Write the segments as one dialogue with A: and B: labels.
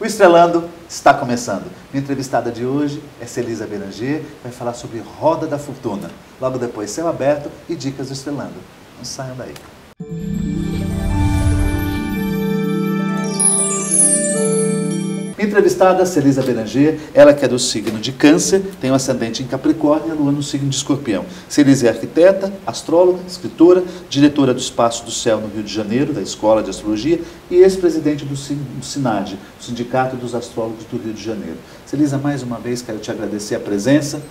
A: Estrelando está começando. Minha entrevistada de hoje é Celisa Beranger, vai falar sobre Roda da Fortuna. Logo depois, Céu Aberto e Dicas do Estrelando. Não saiam daí. Minha entrevistada, Celisa Beranger, ela que é do signo de Câncer, tem um ascendente em Capricórnio e a lua no signo de Escorpião. Celisa é arquiteta, astróloga, escritora, diretora do Espaço do Céu no Rio de Janeiro, da Escola de Astrologia, e ex-presidente do SINAD, o Sindicato dos Astrólogos do Rio de Janeiro. Celisa, mais uma vez quero te agradecer a presença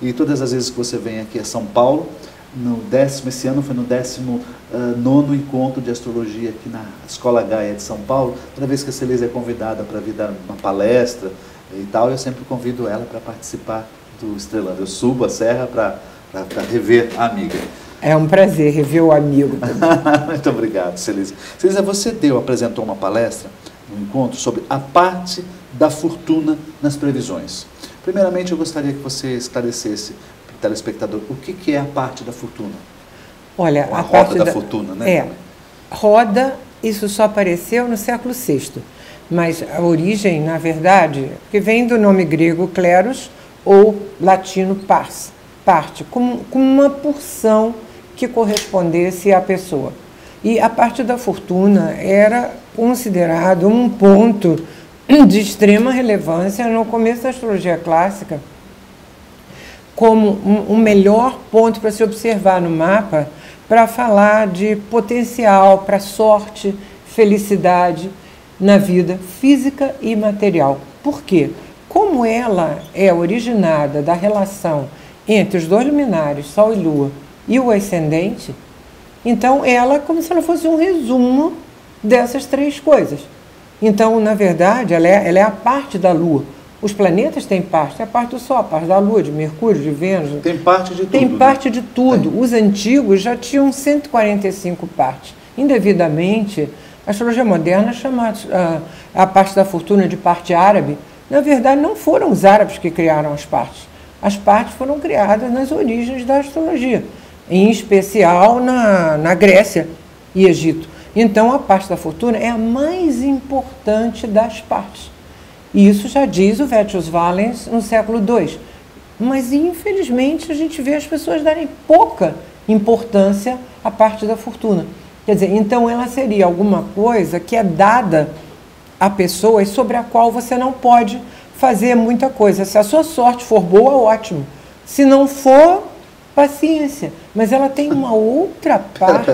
A: e todas as vezes que você vem aqui a São Paulo, esse ano foi no 19º encontro de astrologia aqui na Escola Gaia de São Paulo. Toda vez que a Celisa é convidada para vir dar uma palestra e tal, eu sempre convido ela para participar do Estrelando. Eu subo a serra para rever a amiga.
B: É um prazer rever o amigo.
A: Muito obrigado, Celisa. Celisa, você apresentou uma palestra no encontro sobre a parte da fortuna nas previsões. Primeiramente, eu gostaria que você esclarecesse telespectador, o que é a parte da fortuna?
B: Olha,
A: a roda da fortuna, né?
B: Roda, isso só apareceu no século VI, mas a origem, na verdade, que vem do nome grego kleros ou latino pars, parte, com uma porção que correspondesse à pessoa. E a parte da fortuna era considerado um ponto de extrema relevância no começo da astrologia clássica, como um melhor ponto para se observar no mapa, para falar de potencial para sorte, felicidade na vida física e material. Por quê? Como ela é originada da relação entre os dois luminares, Sol e Lua, e o ascendente, então ela é como se ela fosse um resumo dessas três coisas. Então, na verdade, ela é a parte da Lua. Os planetas têm parte, tem a parte do Sol, a parte da Lua, de Mercúrio, de Vênus.
A: Tem parte de tudo.
B: Tem parte, né, de tudo.
A: Tem.
B: Os antigos já tinham 145 partes. Indevidamente, a astrologia moderna chama a parte da fortuna de parte árabe. Na verdade, não foram os árabes que criaram as partes. As partes foram criadas nas origens da astrologia, em especial na Grécia e Egito. Então, a parte da fortuna é a mais importante das partes. Isso já diz o Vettius Valens no século II. Mas, infelizmente, a gente vê as pessoas darem pouca importância à parte da fortuna. Quer dizer, então ela seria alguma coisa que é dada a pessoas sobre a qual você não pode fazer muita coisa. Se a sua sorte for boa, ótimo. Se não for, paciência. Mas ela tem uma outra parte.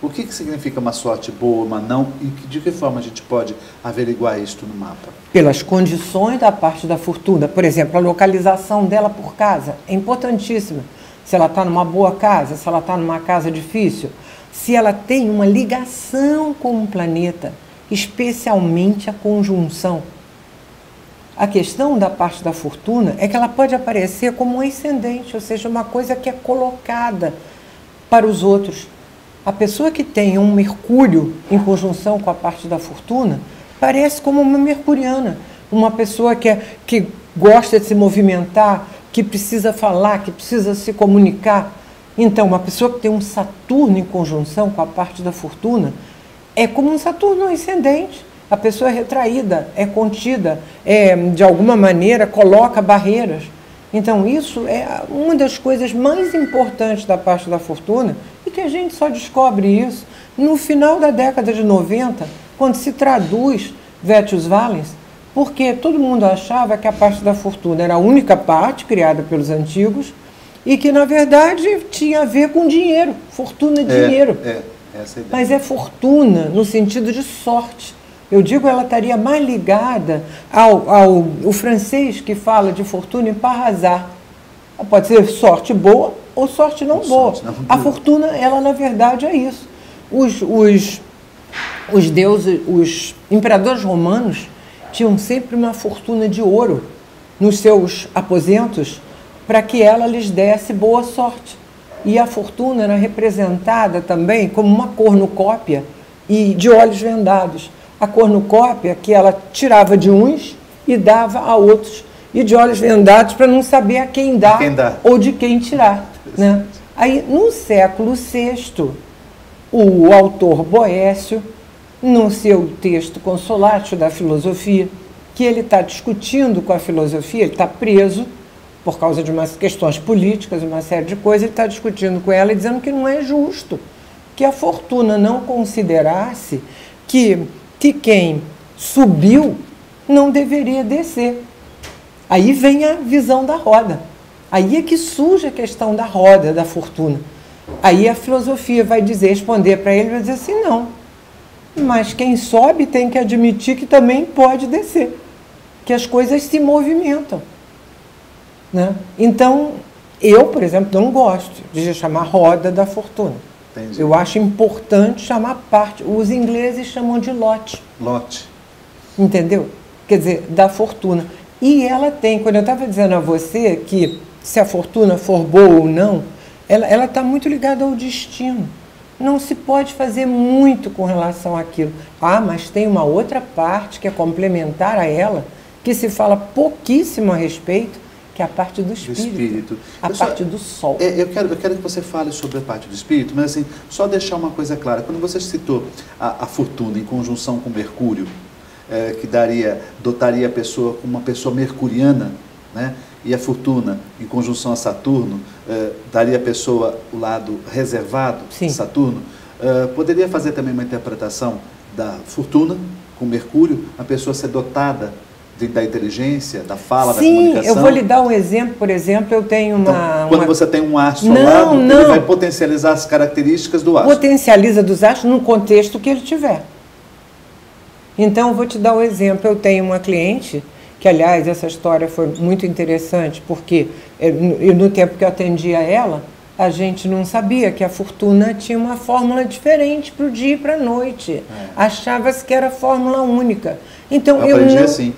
A: O que significa uma sorte boa, uma não? E de que forma a gente pode averiguar isso no mapa?
B: Pelas condições da parte da fortuna. Por exemplo, a localização dela por casa é importantíssima. Se ela está numa boa casa, se ela está numa casa difícil, se ela tem uma ligação com um planeta, especialmente a conjunção. A questão da parte da fortuna é que ela pode aparecer como um ascendente, ou seja, uma coisa que é colocada para os outros. A pessoa que tem um Mercúrio em conjunção com a parte da fortuna parece como uma mercuriana, uma pessoa que gosta de se movimentar, que precisa falar, que precisa se comunicar. Então, uma pessoa que tem um Saturno em conjunção com a parte da fortuna é como um Saturno ascendente. A pessoa é retraída, é contida, de alguma maneira coloca barreiras. Então, isso é uma das coisas mais importantes da parte da fortuna e que a gente só descobre isso no final da década de 90, quando se traduz Vettius Valens, porque todo mundo achava que a parte da fortuna era a única parte criada pelos antigos e que, na verdade, tinha a ver com dinheiro, fortuna de dinheiro.
A: Essa é a ideia.
B: Mas é fortuna no sentido de sorte. Eu digo, ela estaria mais ligada ao francês que fala de fortuna em par hasard. Pode ser sorte boa ou sorte não boa. A fortuna, ela na verdade é isso. Os deuses, os imperadores romanos tinham sempre uma fortuna de ouro nos seus aposentos para que ela lhes desse boa sorte. E a fortuna era representada também como uma cornucópia e de olhos vendados. A cornucópia que ela tirava de uns e dava a outros, e de olhos vendados para não saber a quem dar ou de quem tirar. Né? Aí, no século VI, o autor Boécio, no seu texto Consolatio da Filosofia, que ele está discutindo com a filosofia, ele está preso por causa de umas questões políticas, uma série de coisas, ele está discutindo com ela e dizendo que não é justo, que a fortuna não considerasse que quem subiu não deveria descer. Aí vem a visão da roda. Aí é que surge a questão da roda, da fortuna. Aí a filosofia vai responder para ele, vai dizer assim, não, mas quem sobe tem que admitir que também pode descer, que as coisas se movimentam. Né? Então, eu, por exemplo, não gosto de chamar roda da fortuna.
A: Entendi.
B: Eu acho importante chamar parte. Os ingleses chamam de lote.
A: Lote.
B: Entendeu? Quer dizer, da fortuna. E ela tem, quando eu estava dizendo a você que se a fortuna for boa ou não, ela está muito ligada ao destino. Não se pode fazer muito com relação àquilo. Ah, mas tem uma outra parte que é complementar a ela, que se fala pouquíssimo a respeito, que é a parte do espírito. A parte do sol.
A: Eu quero que você fale sobre a parte do espírito, mas assim, só deixar uma coisa clara. Quando você citou a fortuna em conjunção com Mercúrio, que dotaria a pessoa como uma pessoa mercuriana, né? E a fortuna em conjunção a Saturno, daria a pessoa o lado reservado de Saturno, poderia fazer também uma interpretação da fortuna com Mercúrio, a pessoa ser dotada da inteligência, da fala, da comunicação. Sim,
B: eu vou lhe dar um exemplo. Por exemplo, eu tenho uma...
A: Quando você tem um astro ao lado, ele vai potencializar as características do astro.
B: Potencializa dos astros no contexto que ele tiver. Então, eu vou te dar um exemplo. Eu tenho uma cliente, que, aliás, essa história foi muito interessante, porque no tempo que eu atendia ela, a gente não sabia que a fortuna tinha uma fórmula diferente para o dia e para a noite. Achava-se que era fórmula única. Então, eu
A: aprendi
B: não...
A: assim.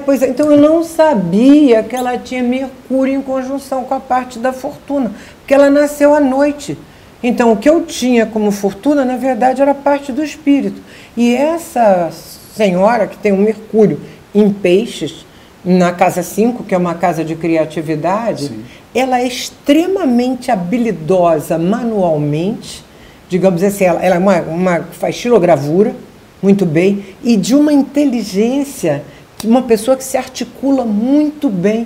B: Pois é, então eu não sabia que ela tinha Mercúrio em conjunção com a parte da fortuna, porque ela nasceu à noite. Então o que eu tinha como fortuna, na verdade, era parte do espírito. E essa senhora que tem o Mercúrio em Peixes, na casa 5, que é uma casa de criatividade, ela é extremamente habilidosa manualmente, digamos assim, ela é faz xilogravura, muito bem, e de uma inteligência, uma pessoa que se articula muito bem,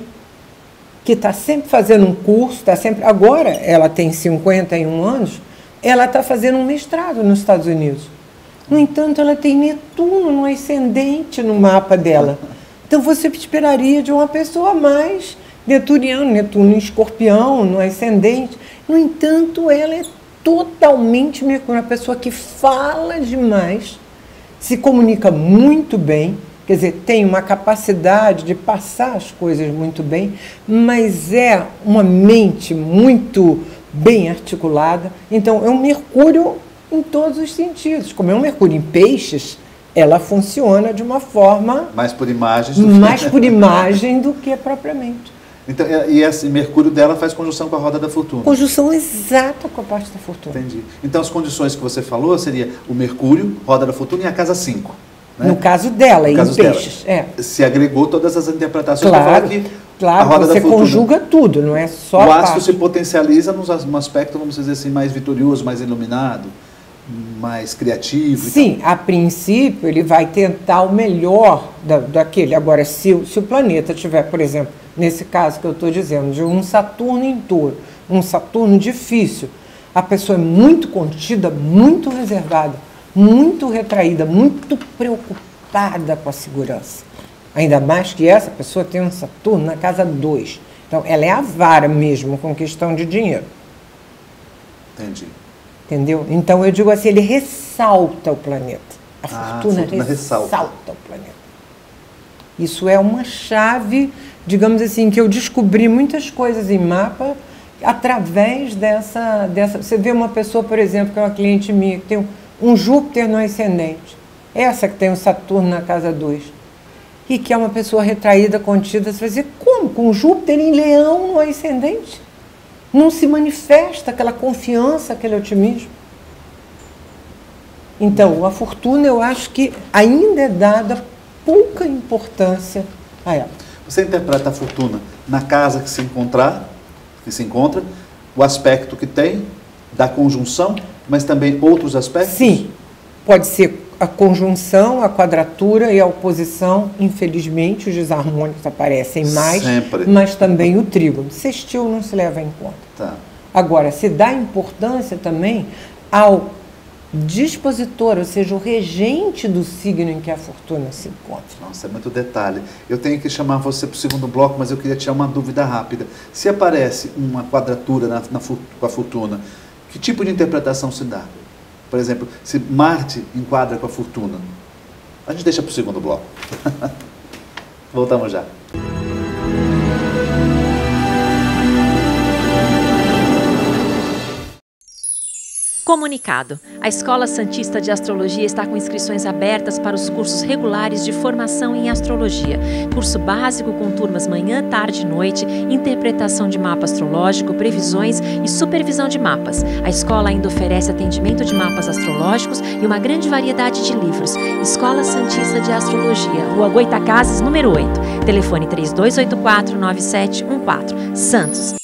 B: que está sempre fazendo um curso, agora ela tem 51 anos, ela está fazendo um mestrado nos Estados Unidos. No entanto, ela tem Netuno no ascendente no mapa dela. Então você esperaria de uma pessoa mais neturiana, Netuno em Escorpião, no ascendente. No entanto, ela é totalmente uma pessoa que fala demais, se comunica muito bem, quer dizer, tem uma capacidade de passar as coisas muito bem, mas é uma mente muito bem articulada. Então, é um Mercúrio em todos os sentidos. Como é um Mercúrio em Peixes, ela funciona de uma forma...
A: Mais por imagem
B: do que propriamente.
A: Então, e esse Mercúrio dela faz conjunção com a roda da fortuna?
B: Conjunção exata com a parte da fortuna.
A: Entendi. Então, as condições que você falou seria o Mercúrio, roda da fortuna e a casa 5. Né?
B: No caso dela, em Peixes.
A: Se agregou todas as interpretações.
B: Claro, você conjuga tudo, não é só
A: o astro se potencializa num aspecto, vamos dizer assim, mais vitorioso, mais iluminado, mais criativo.
B: Sim, a princípio ele vai tentar o melhor daquele. Agora, se o planeta tiver, por exemplo, nesse caso que eu estou dizendo, de um Saturno em Touro, um Saturno difícil, a pessoa é muito contida, muito reservada, muito retraída, muito preocupada com a segurança. Ainda mais que essa pessoa tem um Saturno na casa 2. Então, ela é avara mesmo com questão de dinheiro.
A: Entendi.
B: Entendeu? Então, eu digo assim, ele ressalta o planeta. A fortuna ressalta o planeta. Isso é uma chave, digamos assim, que eu descobri muitas coisas em mapa através dessa... Você vê uma pessoa, por exemplo, que é uma cliente minha, que tem um Júpiter no ascendente, essa que tem o Saturno na casa 2, e que é uma pessoa retraída, contida, você vai dizer, como? Com Júpiter em Leão no ascendente? Não se manifesta aquela confiança, aquele otimismo. Então, a fortuna, eu acho que ainda é dada pouca importância a ela.
A: Você interpreta a fortuna na casa que se encontra, o aspecto que tem, da conjunção, mas também outros aspectos?
B: Sim, pode ser a conjunção, a quadratura e a oposição, infelizmente, os desarmônicos aparecem mais,
A: sempre,
B: mas também o trígono. Sextil não se leva em conta.
A: Tá.
B: Agora, se dá importância também ao dispositor, ou seja, o regente do signo em que a fortuna se encontra.
A: Nossa, é muito detalhe. Eu tenho que chamar você para o segundo bloco, mas eu queria tirar uma dúvida rápida. Se aparece uma quadratura com a fortuna, que tipo de interpretação se dá? Por exemplo, se Marte enquadra com a fortuna. A gente deixa para o segundo bloco. Voltamos já.
C: Comunicado. A Escola Santista de Astrologia está com inscrições abertas para os cursos regulares de formação em astrologia. Curso básico com turmas manhã, tarde e noite, interpretação de mapa astrológico, previsões e supervisão de mapas. A escola ainda oferece atendimento de mapas astrológicos e uma grande variedade de livros. Escola Santista de Astrologia, Rua Goitacazes, número 8. Telefone 3284-9714. Santos.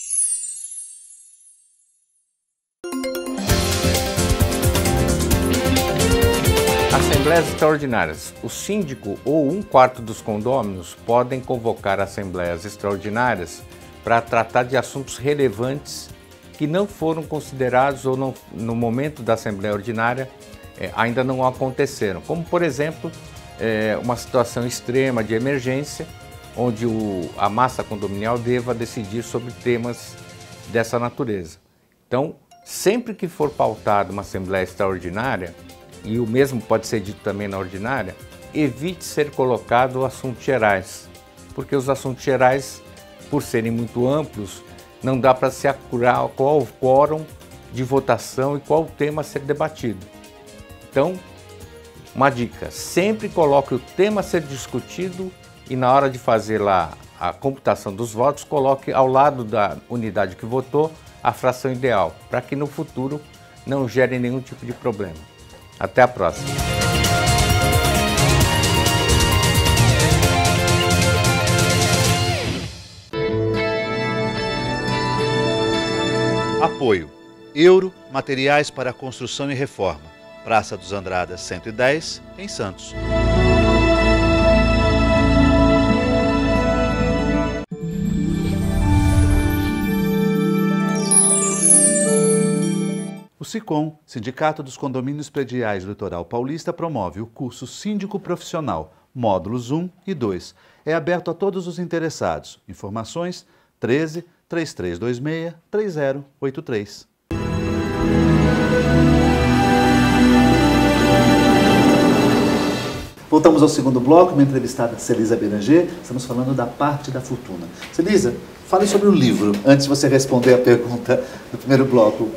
D: Assembleias extraordinárias. O síndico ou 1/4 dos condôminos podem convocar assembleias extraordinárias para tratar de assuntos relevantes que não foram considerados ou não, no momento da assembleia ordinária ainda não aconteceram. Como, por exemplo, uma situação extrema de emergência, onde a massa condominial deva decidir sobre temas dessa natureza. Então, sempre que for pautada uma assembleia extraordinária, e o mesmo pode ser dito também na ordinária, evite ser colocado assuntos gerais, porque os assuntos gerais, por serem muito amplos, não dá para se apurar qual o quórum de votação e qual o tema a ser debatido. Então, uma dica, sempre coloque o tema a ser discutido e na hora de fazer lá a computação dos votos, coloque ao lado da unidade que votou a fração ideal, para que no futuro não gere nenhum tipo de problema. Até a próxima.
A: Apoio. Euro, materiais para construção e reforma. Praça dos Andradas 110, em Santos. O SICOM, Sindicato dos Condomínios Prediais do Litoral Paulista, promove o curso Síndico Profissional, módulos 1 e 2. É aberto a todos os interessados. Informações 13 3326 3083. Voltamos ao segundo bloco, uma entrevistada Celisa Beranger. Estamos falando da parte da fortuna. Celisa, fale sobre o livro, antes de você responder a pergunta do primeiro bloco.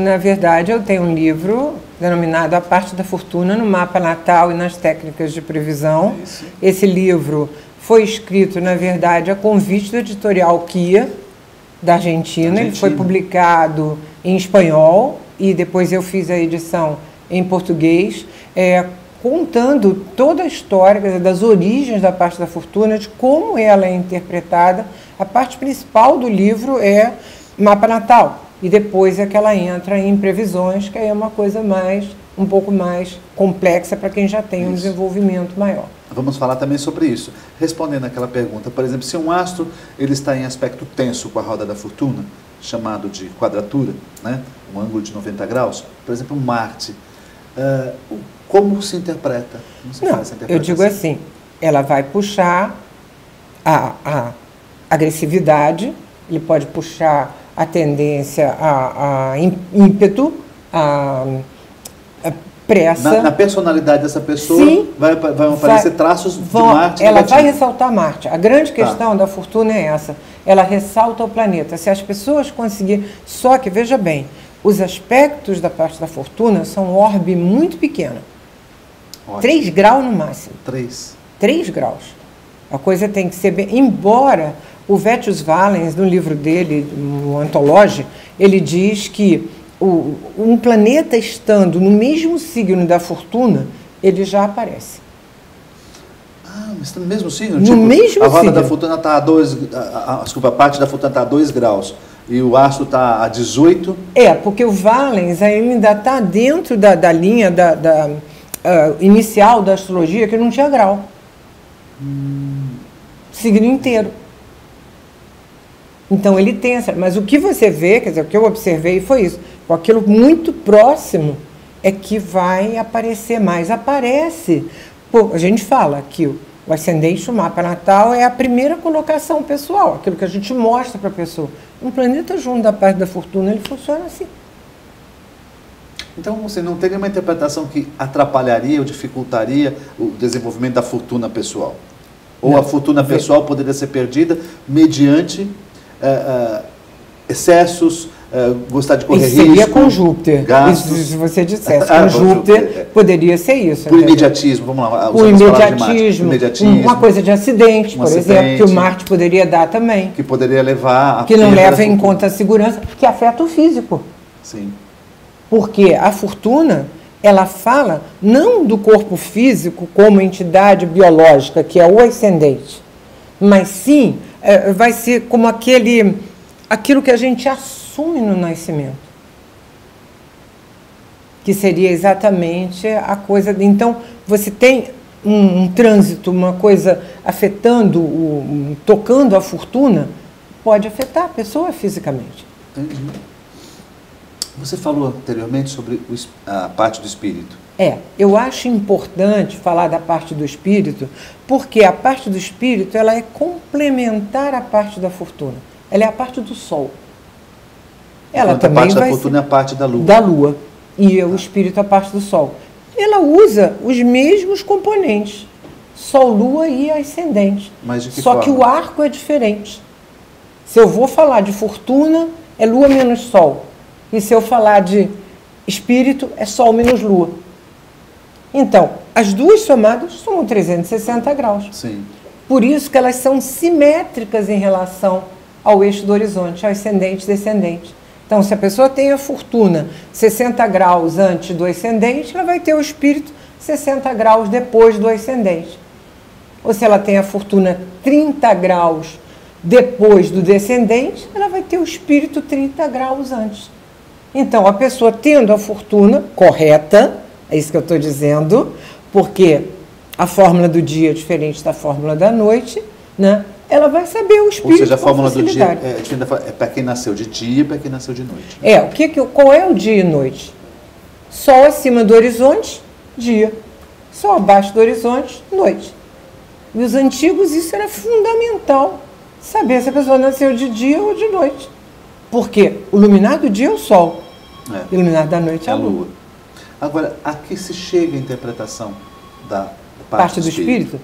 B: Na verdade, eu tenho um livro denominado A Parte da Fortuna no Mapa Natal e nas Técnicas de Previsão.
A: Isso.
B: Esse livro foi escrito, na verdade, a convite do editorial Kia, da Argentina. Ele foi publicado em espanhol e depois eu fiz a edição em português, contando toda a história das origens da parte da fortuna, de como ela é interpretada. A parte principal do livro é mapa natal, e depois é que ela entra em previsões, que aí é uma coisa um pouco mais complexa para quem já tem um desenvolvimento maior.
A: Vamos falar também sobre isso. Respondendo aquela pergunta, por exemplo, se um astro ele está em aspecto tenso com a roda da fortuna, chamado de quadratura, né? Um ângulo de 90 graus, por exemplo, Marte, como se interpreta? Como se faz essa interpretação?
B: Eu digo assim, ela vai puxar a agressividade, ele pode puxar a tendência a ímpeto, a pressa.
A: Na personalidade dessa pessoa,
B: sim,
A: vai aparecer traços de Marte.
B: Ela vai ressaltar Marte. A grande questão da fortuna é essa. Ela ressalta o planeta. Se as pessoas conseguirem... Só que, veja bem, os aspectos da parte da fortuna são um orbe muito pequeno. 3 graus no máximo. 3 graus. A coisa tem que ser bem... Embora o Vettius Valens, no livro dele, no Antologia, ele diz que um planeta estando no mesmo signo da fortuna, ele já aparece.
A: Mas está no mesmo signo?
B: No mesmo
A: a roda
B: signo.
A: da fortuna está a parte da fortuna está a 2 graus e o astro está a 18?
B: Porque o Valens ainda está dentro da linha inicial da astrologia que não tinha grau. Signo inteiro. Então ele tem essa... Mas o que você vê, quer dizer, o que eu observei foi isso. Com aquilo muito próximo é que vai aparecer mais. Aparece. Pô, a gente fala que o ascendente, o mapa natal, é a primeira colocação pessoal, aquilo que a gente mostra para a pessoa. Um planeta junto da parte da fortuna, ele funciona assim.
A: Então, você não teria uma interpretação que atrapalharia ou dificultaria o desenvolvimento da fortuna pessoal? Ou não, a fortuna pessoal poderia ser perdida mediante excessos, gostar de correr risco?
B: Seria com Júpiter.
A: Gastos.
B: Isso, se você dissesse com Júpiter, poderia ser isso.
A: Por imediatismo, vamos lá.
B: O imediatismo, uma coisa de acidente, por exemplo, que o Marte poderia dar também.
A: Que poderia levar a...
B: Que não leva em conta a segurança, que afeta o físico.
A: Sim.
B: Porque a fortuna, ela fala não do corpo físico como entidade biológica, que é o ascendente, mas sim, vai ser como aquilo que a gente assume no nascimento. Que seria exatamente a coisa... Então, você tem um trânsito, uma coisa afetando, tocando a fortuna, pode afetar a pessoa fisicamente.
A: Entendi. Você falou anteriormente sobre a parte do espírito.
B: Eu acho importante falar da parte do espírito, porque a parte do espírito ela é complementar à parte da fortuna. Ela é a parte do sol.
A: Ela também a parte da fortuna é a parte da lua.
B: Da lua. E o espírito é a parte do sol. Ela usa os mesmos componentes. Sol, lua e ascendente.
A: Mas de que
B: Só
A: forma?
B: que o arco é diferente. Se eu vou falar de fortuna, é lua menos sol. E se eu falar de espírito, é sol menos lua. Então, as duas somadas somam 360 graus.
A: Sim.
B: Por isso que elas são simétricas em relação ao eixo do horizonte, ao ascendente e descendente. Então, se a pessoa tem a fortuna 60 graus antes do ascendente, ela vai ter o espírito 60 graus depois do ascendente. Ou se ela tem a fortuna 30 graus depois do descendente, ela vai ter o espírito 30 graus antes. Então, a pessoa tendo a fortuna correta, é isso que eu estou dizendo, porque a fórmula do dia é diferente da fórmula da noite, né? Ela vai saber o espírito.
A: Ou seja, a fórmula do dia é para quem nasceu de dia e para quem nasceu de noite.
B: Qual é o dia e noite? Sol acima do horizonte, dia. Sol abaixo do horizonte, noite. E os antigos, isso era fundamental, saber se a pessoa nasceu de dia ou de noite. Porque o luminar do dia é o sol, o iluminar da noite é a lua.
A: Agora, a que se chega a interpretação da
B: parte do espírito?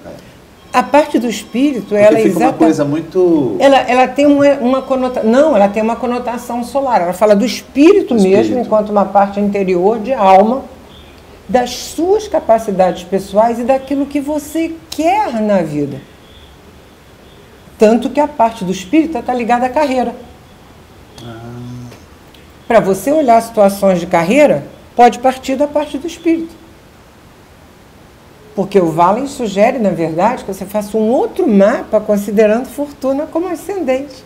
B: A parte do espírito,
A: ela é uma coisa muito...
B: Ela tem uma conotação... Não, ela tem uma conotação solar. Ela fala do espírito mesmo, enquanto uma parte interior de alma, das suas capacidades pessoais e daquilo que você quer na vida. Tanto que a parte do espírito está ligada à carreira. Para você olhar situações de carreira, pode partir da parte do espírito. Porque o Valen sugere, na verdade, que você faça um outro mapa considerando fortuna como ascendente.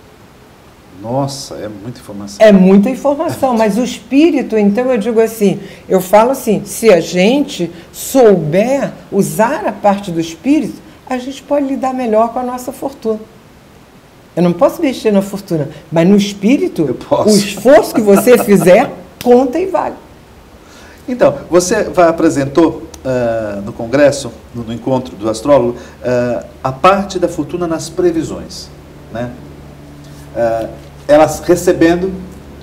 A: Nossa, é muita informação.
B: É muita informação, mas o espírito, então eu digo assim, eu falo assim, se a gente souber usar a parte do espírito, a gente pode lidar melhor com a nossa fortuna. Eu não posso mexer na fortuna, mas no espírito, o esforço que você fizer, conta e vale.
A: Então, você apresentou no congresso, no encontro do astrólogo, a parte da fortuna nas previsões, né? Elas recebendo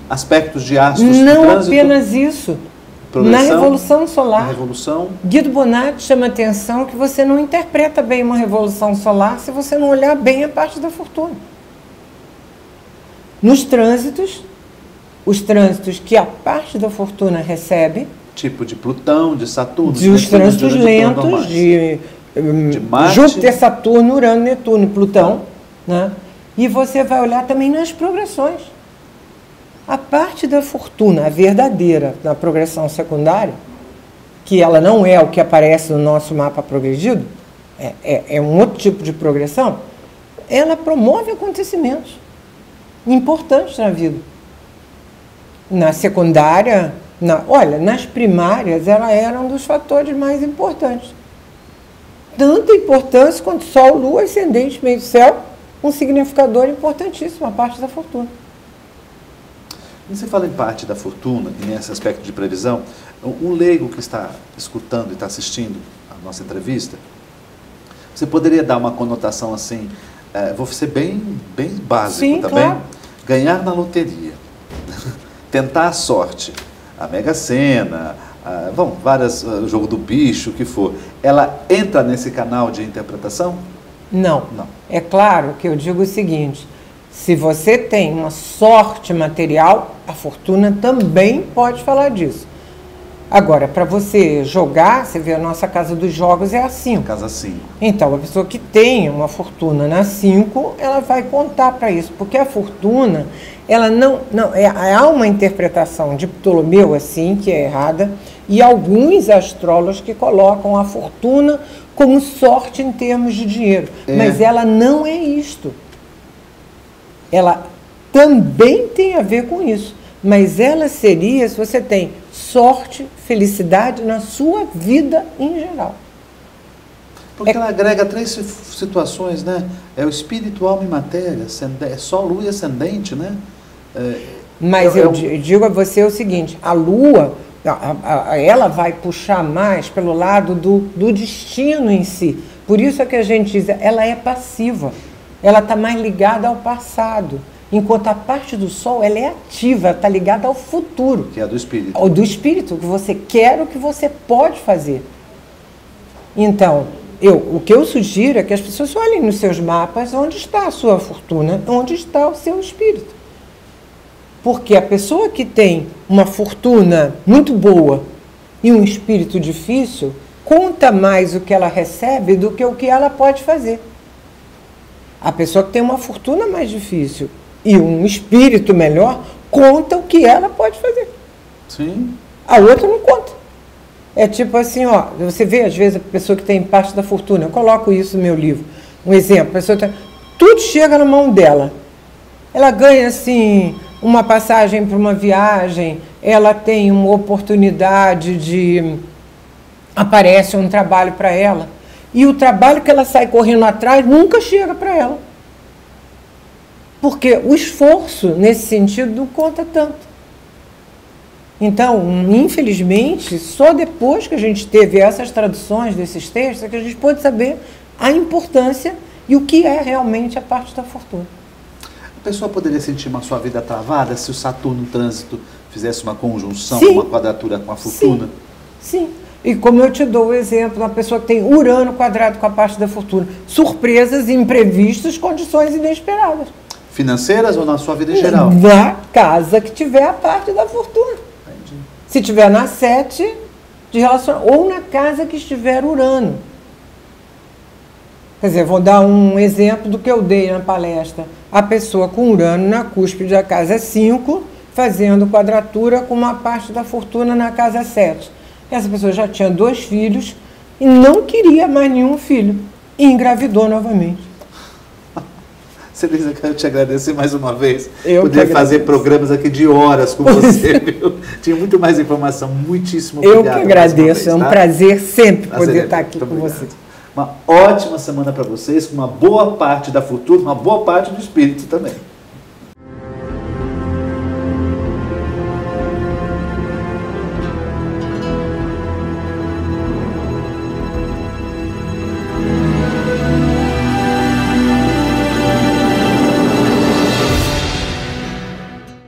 A: aspectos de astros.
B: Não apenas isso. Na Revolução Solar, Guido Bonatti chama a atenção que você não interpreta bem uma Revolução Solar se você não olhar bem a parte da fortuna. Nos trânsitos, os trânsitos que a parte da fortuna recebe,
A: tipo de Plutão, de Saturno,
B: de os trânsitos lentos de Marte, Júpiter, Saturno, Urano, Netuno, Plutão, né? E você vai olhar também nas progressões. A parte da fortuna, a verdadeira, na progressão secundária, que ela não é o que aparece no nosso mapa progredido, é um outro tipo de progressão, ela promove acontecimentos importantes na vida. Na secundária, Olha, nas primárias ela era um dos fatores mais importantes. Tanta importância quanto Sol, Lua, Ascendente, meio do céu, um significador importantíssimo, a parte da fortuna.
A: Quando você fala em parte da fortuna e nesse aspecto de previsão, um leigo que está escutando e está assistindo a nossa entrevista, você poderia dar uma conotação assim, vou ser bem básico.
B: Sim,
A: também,
B: claro.
A: Ganhar na loteria, tentar a sorte, a Mega Sena, o jogo do bicho, o que for, ela entra nesse canal de interpretação?
B: Não. É claro que eu digo o seguinte, se você tem uma sorte material, a fortuna também pode falar disso. Agora, para você jogar, você vê a nossa casa dos jogos é a 5.
A: Casa 5.
B: Então, a pessoa que tem uma fortuna na 5, ela vai contar para isso, porque a fortuna, ela há uma interpretação de Ptolomeu, assim, que é errada, e alguns astrólogos que colocam a fortuna como sorte em termos de dinheiro. Mas ela não é isto. Ela também tem a ver com isso. Mas ela seria se você tem sorte, felicidade na sua vida em geral.
A: Porque ela agrega 3 situações, né? É o espírito, alma e matéria, é Sol, Lua e Ascendente, né?
B: Mas eu digo a você o seguinte, a Lua, ela vai puxar mais pelo lado do destino em si. Por isso é que a gente diz, ela é passiva. Ela está mais ligada ao passado. Enquanto a parte do Sol, ela é ativa, ela está ligada ao futuro.
A: Que é a do espírito.
B: Ao do espírito, o que você quer, o que você pode fazer. Então, o que eu sugiro é que as pessoas olhem nos seus mapas onde está a sua fortuna, onde está o seu espírito. Porque a pessoa que tem uma fortuna muito boa e um espírito difícil, conta mais o que ela recebe do que o que ela pode fazer. A pessoa que tem uma fortuna mais difícil e um espírito melhor, conta o que ela pode fazer.
A: Sim.
B: A outra não conta. É tipo assim, você vê às vezes a pessoa que tem parte da fortuna, eu coloco isso no meu livro, um exemplo, a pessoa tudo chega na mão dela. Ela ganha assim uma passagem para uma viagem, ela tem uma oportunidade aparece um trabalho para ela, e o trabalho que ela sai correndo atrás nunca chega para ela. Porque o esforço, nesse sentido, não conta tanto. Então, infelizmente, só depois que a gente teve essas traduções desses textos, é que a gente pôde saber a importância e o que é realmente a parte da fortuna.
A: A pessoa poderia sentir uma sua vida travada se o Saturno no trânsito fizesse uma conjunção,
B: Sim.
A: uma quadratura com a fortuna?
B: Sim. E como eu te dou o exemplo da pessoa que tem Urano quadrado com a parte da fortuna, surpresas, imprevistas, condições inesperadas.
A: Financeiras ou na sua vida em geral?
B: Na casa que tiver a parte da fortuna.
A: Entendi.
B: Se tiver na 7 de relacionamento, ou na casa que estiver Urano. Quer dizer, vou dar um exemplo do que eu dei na palestra. A pessoa com Urano na cúspide da casa 5, fazendo quadratura com uma parte da fortuna na casa 7. Essa pessoa já tinha 2 filhos e não queria mais nenhum filho. E engravidou novamente.
A: Celisa, eu quero te agradecer mais uma vez.
B: Eu
A: poder fazer programas aqui de horas com você, viu? Tinha muito mais informação. Muitíssimo obrigado.
B: Eu que agradeço. É um prazer sempre
A: Prazer,
B: poder estar aqui
A: muito
B: com
A: obrigado.
B: você.
A: Uma ótima semana para vocês, com uma boa parte da fortuna, uma boa parte do espírito também.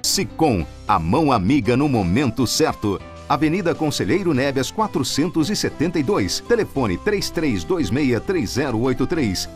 E: Sicom, a mão amiga no momento certo. Avenida Conselheiro Nebias 472, telefone 33263083.